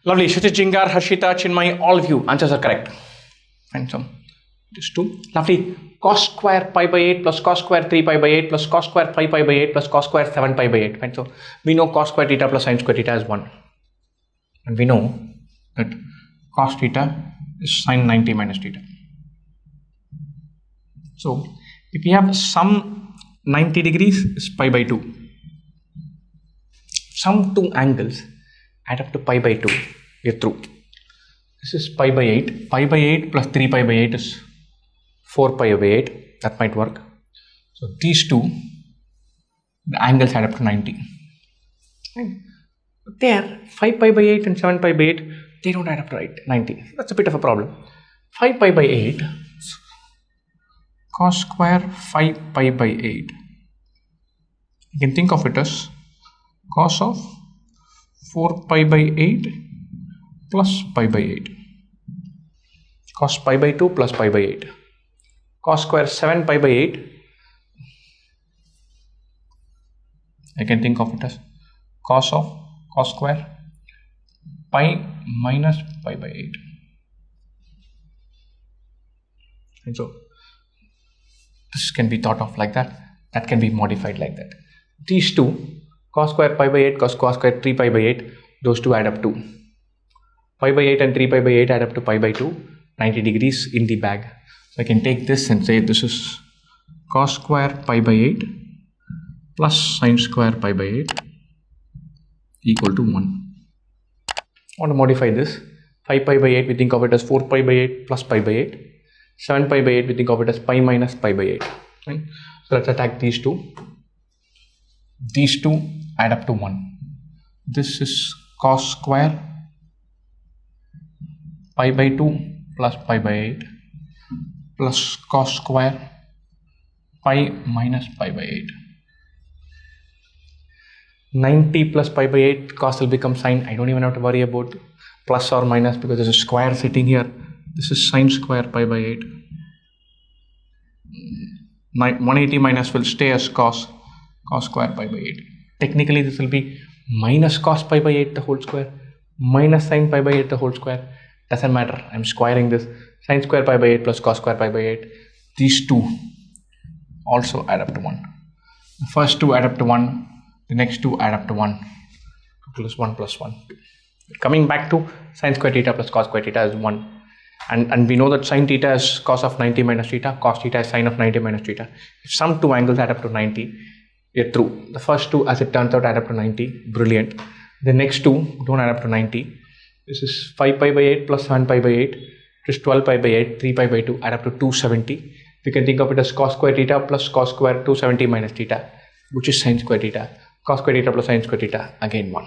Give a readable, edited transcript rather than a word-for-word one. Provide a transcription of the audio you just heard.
Lovely. Shruti, Jingar, Harshita, Chinmay, all of you. Answers are correct. And so, just 2. Lovely. Cos square pi by 8 plus cos square 3 pi by 8 plus cos square 5 pi by 8 plus cos square 7 pi by 8. Right? So, we know cos square theta plus sin square theta is 1. And we know that cos theta is sin 90 minus theta. So, if we have sum 90 degrees is pi by 2. Sum 2 angles add up to pi by 2. We are through. This is pi by 8. Pi by 8 plus 3 pi by 8 is 4 pi by 8. That might work. So these two, the angles add up to 90. And there, 5 pi by 8 and 7 pi by 8, they don't add up to 90. That's a bit of a problem. 5 pi by 8, cos square 5 pi by 8. You can think of it as cos of 4 pi by 8 plus pi by 8. Cos pi by 2 plus pi by 8. Cos square 7 pi by 8. I can think of it as cos of cos square pi minus pi by 8. And so this can be thought of like that. That can be modified like that. These two, cos square pi by 8 cos square 3 pi by 8, those two add up to pi by 8 and 3 pi by 8 add up to pi by 2, 90 degrees in the bag. So I can take this and say this is cos square pi by 8 plus sin square pi by 8 equal to 1. I want to modify this. 5 pi by 8 we think of it as 4 pi by 8 plus pi by 8. 7 pi by 8 we think of it as pi minus pi by 8. Right? So let's attack these two. These two add up to 1. This is cos square pi by 2 plus pi by 8 plus cos square pi minus pi by 8. 90 plus pi by 8, cos will become sine. I don't even have to worry about plus or minus because there's a square sitting here. This is sine square pi by 8. 180 minus will stay as cos square pi by 8. Technically this will be minus cos pi by 8 the whole square minus sin pi by 8 the whole square. Doesn't matter, I'm squaring this. Sin square pi by 8 plus cos square pi by 8. These two also add up to 1. The first two add up to 1. The next two add up to 1. Plus 1 plus 1. Coming back to sin square theta plus cos square theta is 1. And we know that sin theta is cos of 90 minus theta. Cos theta is sin of 90 minus theta. If some two angles add up to 90, you're through. The first two, as it turns out, add up to 90. Brilliant. The next two don't add up to 90. This is 5 pi by 8 plus 7 pi by 8. It is 12 pi by 8. 3 pi by 2 add up to 270. We can think of it as cos square theta plus cos square 270 minus theta, which is sin square theta. Cos square theta plus sin square theta, again 1.